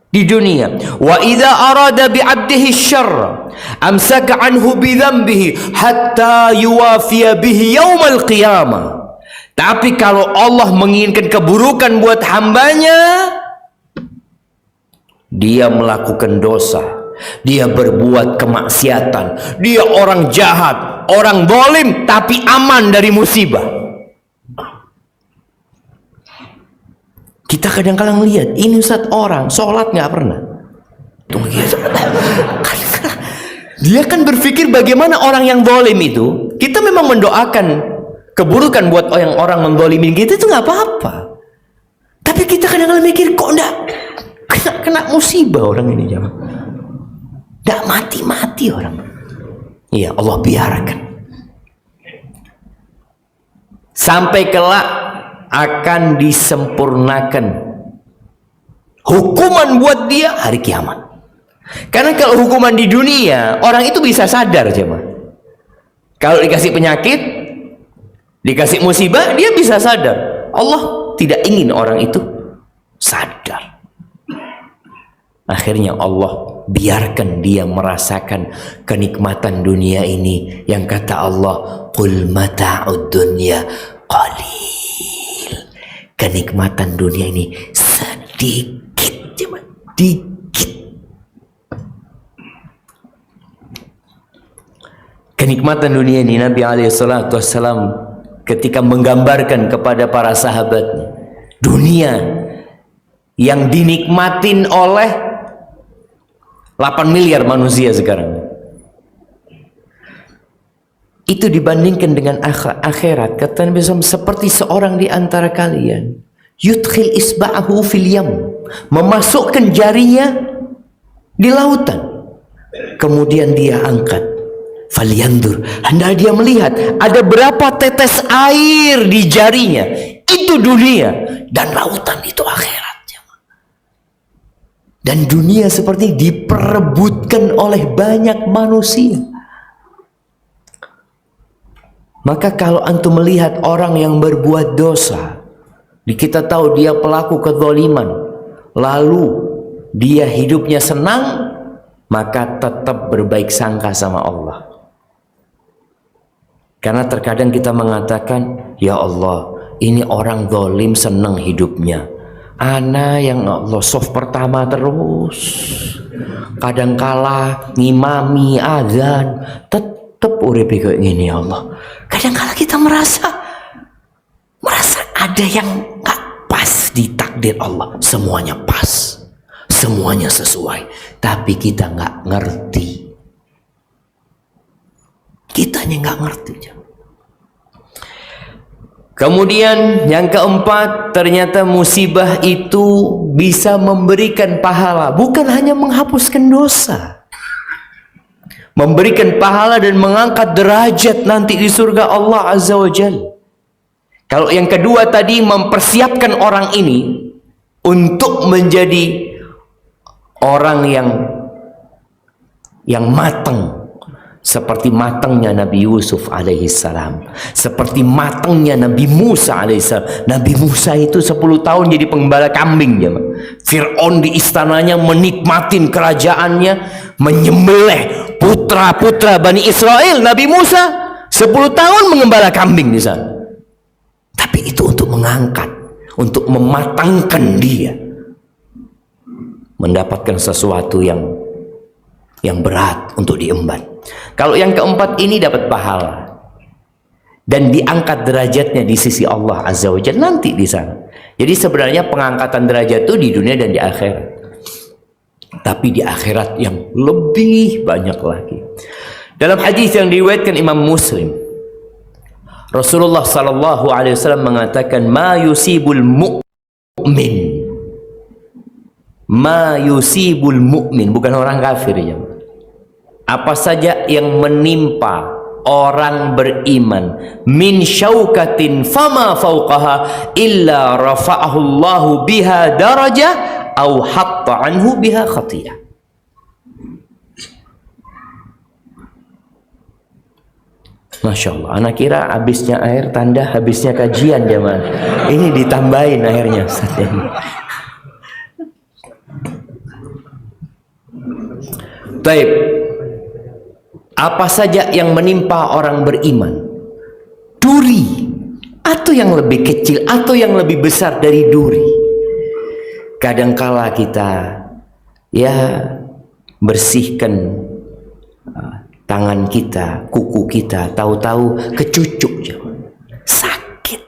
di dunia. Wa idza arada bi 'abdihi syarra amsaka anhu bi dzambihi hatta yuwafiya bihi yaumal qiyamah. Tapi kalau Allah menginginkan keburukan buat hambanya, dia melakukan dosa, dia berbuat kemaksiatan, dia orang jahat, orang zalim, tapi aman dari musibah. Kita kadang-kadang lihat, ini Ustaz orang sholat nggak pernah. Dia kan berpikir bagaimana orang yang zalim itu, kita memang mendoakan keburukan buat orang menzalimin kita itu nggak apa-apa. Tapi kita kadang-kadang mikir, kok enggak kena musibah orang ini, jamaah. Nggak mati-mati orang. Iya, Allah biarkan. Sampai kelak akan disempurnakan hukuman buat dia hari kiamat. Karena kalau hukuman di dunia, orang itu bisa sadar, jemaah. Kalau dikasih penyakit, dikasih musibah, dia bisa sadar. Allah tidak ingin orang itu sadar. Akhirnya Allah biarkan dia merasakan kenikmatan dunia ini, yang kata Allah, qul mata'ud dunya qalil. Kenikmatan dunia ini sedikit, cuma dikit. kenikmatan dunia ini, Nabi SAW ketika menggambarkan kepada para sahabatnya dunia yang dinikmatin oleh 8 miliar manusia sekarang, itu dibandingkan dengan akhirat, kata Nabi SAW, seperti seorang di antara kalian yudkhil isba'ahu fil yam, memasukkan jarinya di lautan, kemudian dia angkat, falyandur, hendak dia melihat ada berapa tetes air di jarinya. Itu dunia, dan lautan itu akhirat. Dan dunia seperti diperebutkan oleh banyak manusia. Maka kalau antum melihat orang yang berbuat dosa, kita tahu dia pelaku kezaliman, lalu dia hidupnya senang, maka tetap berbaik sangka sama Allah. Karena terkadang kita mengatakan, ya Allah, ini orang zalim senang hidupnya, ana yang Allah soft pertama terus, kadangkala ngimami azan, tetap urip kayak gini. Ya Allah, kadangkala kita merasa ada yang gak pas di takdir Allah. Semuanya pas, semuanya sesuai, tapi kita gak ngerti. Kitanya gak ngerti. Kemudian yang keempat, ternyata musibah itu bisa memberikan pahala, bukan hanya menghapuskan dosa, memberikan pahala dan mengangkat derajat nanti di surga Allah Azza wa Jalla. Kalau yang kedua tadi mempersiapkan orang ini untuk menjadi orang yang matang, seperti matangnya Nabi Yusuf alaihissalam, seperti matangnya Nabi Musa alaihissalam. Nabi Musa itu 10 tahun jadi penggembala kambing. Fir'aun di istananya menikmatin kerajaannya, menyembelih putra-putra Bani Israel. Nabi Musa 10 tahun mengembala kambing di sana. Tapi itu untuk mengangkat, untuk mematangkan dia mendapatkan sesuatu yang berat untuk diemban. Kalau yang keempat ini dapat pahala dan diangkat derajatnya di sisi Allah Azza wa Jalla nanti di sana. Jadi sebenarnya pengangkatan derajat itu di dunia dan di akhirat. Tapi di akhirat yang lebih banyak lagi. Dalam hadis yang diriwayatkan Imam Muslim, Rasulullah sallallahu alaihi wasallam mengatakan, ma yusibul mu'min, ma yusibul mu'min, bukan orang kafir ya. Apa saja yang menimpa orang beriman, min syaukatin fama fauqaha illa rafa'ahu Allahu biha darajah au hatta anhu biha khatiyah. Masya Allah, anak kira habisnya air tanda habisnya kajian zaman. Ini ditambahin airnya Ustaz ini. Baik. Apa saja yang menimpa orang beriman, duri atau yang lebih kecil atau yang lebih besar dari duri. Kadangkala kita bersihkan tangan kita, kuku kita, tahu-tahu kecucuk, sakit.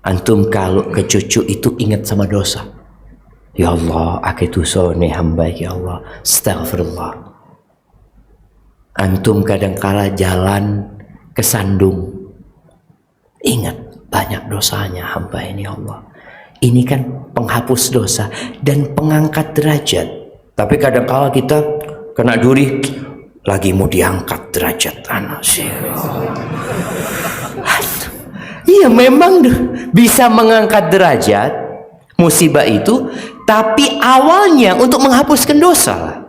Antum kalau kecucuk itu ingat sama dosa. Ya Allah, aku dosane hamba, ya Allah, astagfirullah. Antum kadangkala jalan kesandung, ingat banyak dosanya hamba ini, ya Allah. Ini kan penghapus dosa dan pengangkat derajat. Tapi kadangkala kita kena duri, lagi mau diangkat derajat anak sih. Iya, memang bisa mengangkat derajat musibah itu, tapi awalnya untuk menghapuskan dosa.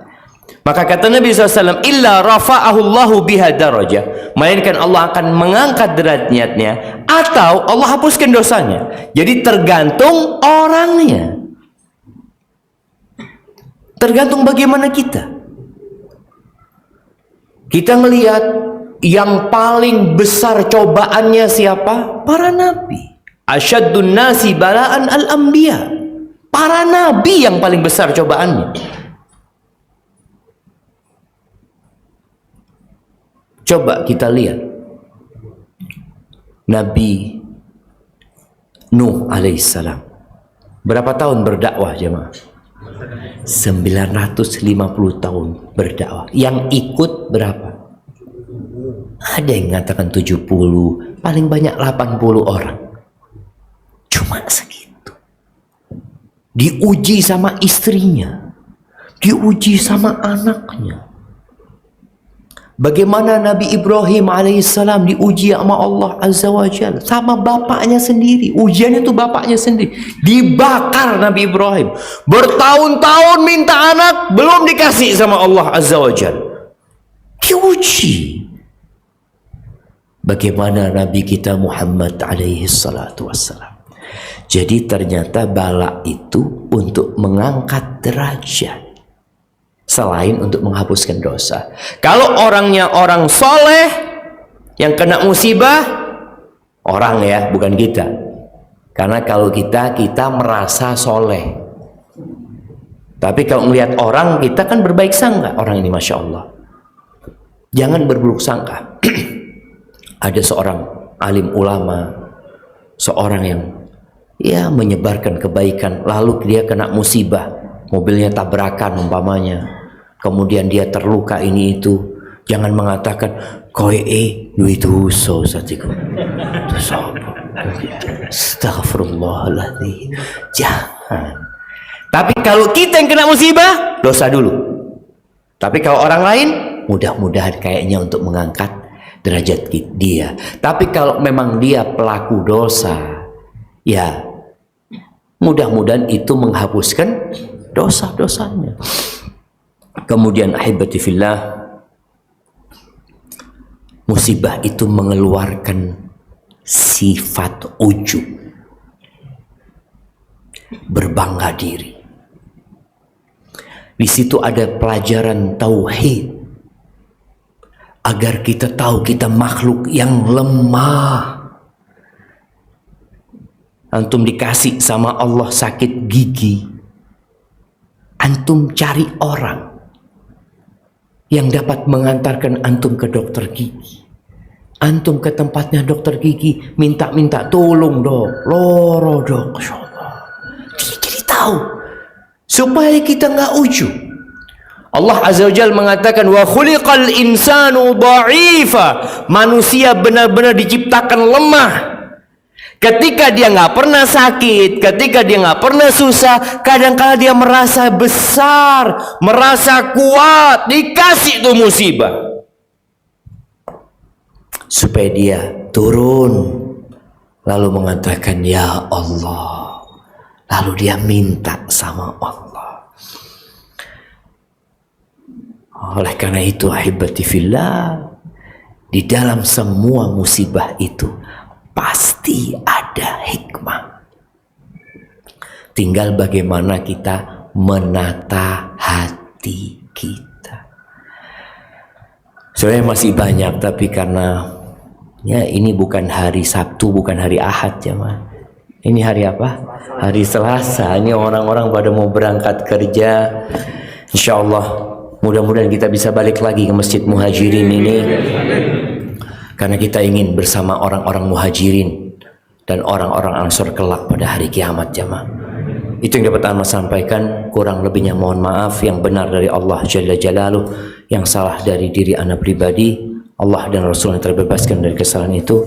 Maka kata Nabi SAW, illa rafa'ahu Allahu biha darajah, melainkan Allah akan mengangkat derajatnya atau Allah hapuskan dosanya. Jadi tergantung orangnya, tergantung bagaimana kita. Kita melihat yang paling besar cobaannya siapa? Para nabi. Asyaddun nasi balaan al-anbiya. Para nabi yang paling besar cobaannya. Coba kita lihat Nabi Nuh alaihissalam. Berapa tahun berdakwah jemaah? 950 tahun berdakwah. Yang ikut berapa? Ada yang mengatakan 70, paling banyak 80 orang. Cuma segitu. Diuji sama istrinya, diuji sama anaknya. Bagaimana Nabi Ibrahim alaihissalam diuji sama Allah azza wa jalla, sama bapaknya sendiri. Ujiannya itu bapaknya sendiri. Dibakar Nabi Ibrahim. Bertahun-tahun minta anak, belum dikasih sama Allah azza wa jalla. Diuji. Bagaimana Nabi kita Muhammad alaihi salatu wassalam. Jadi ternyata bala itu untuk mengangkat derajat, selain untuk menghapuskan dosa. Kalau orangnya orang soleh, yang kena musibah orang ya, bukan kita. Karena kalau kita merasa soleh. Tapi kalau melihat orang, kita kan berbaik sangka, orang ini Masya Allah. Jangan berburuk sangka. Ada seorang alim ulama, seorang yang menyebarkan kebaikan, lalu dia kena musibah, mobilnya tabrakan umpamanya, kemudian dia terluka ini itu. Jangan mengatakan duit dosa satiku. Dosa. Astagfirullahaladzim. Jangan. Tapi kalau kita yang kena musibah, dosa dulu. Tapi kalau orang lain, mudah-mudahan kayaknya untuk mengangkat derajat dia. Tapi kalau memang dia pelaku dosa, ya mudah-mudahan itu menghapuskan dosa-dosanya. Kemudian ahibati fillah, musibah itu mengeluarkan sifat ujub, berbangga diri. Di situ ada pelajaran tauhid, agar kita tahu kita makhluk yang lemah. Antum dikasih sama Allah sakit gigi, antum cari orang yang dapat mengantarkan antum ke dokter gigi. Antum ke tempatnya dokter gigi, minta tolong dok, loro dok, jadi tahu, supaya kita nggak ujub. Allah azza wa jalla mengatakan wa khuliqal insanu dha'ifa. Manusia benar-benar diciptakan lemah. Ketika dia nggak pernah sakit, ketika dia nggak pernah susah, kadang-kala dia merasa besar, merasa kuat, dikasih tuh musibah, supaya dia turun lalu mengatakan ya Allah, lalu dia minta sama Allah. Oleh karena itu ahibati fillah, di dalam semua musibah itu pasti ada hikmah. Tinggal bagaimana kita menata hati kita. Sebenarnya masih banyak, tapi karena ini bukan hari Sabtu, bukan hari Ahad ya, Ma. Ini hari apa? Hari Selasa. Ini orang-orang pada mau berangkat kerja. Insya Allah mudah-mudahan kita bisa balik lagi ke Masjid Muhajirin ini, karena kita ingin bersama orang-orang Muhajirin dan orang-orang Ansor kelak pada hari kiamat jamaah. Itu yang dapat Anda sampaikan. Kurang lebihnya mohon maaf. Yang benar dari Allah Jalla Jalaluh, yang salah dari diri Anda pribadi. Allah dan Rasulnya terbebaskan dari kesalahan itu.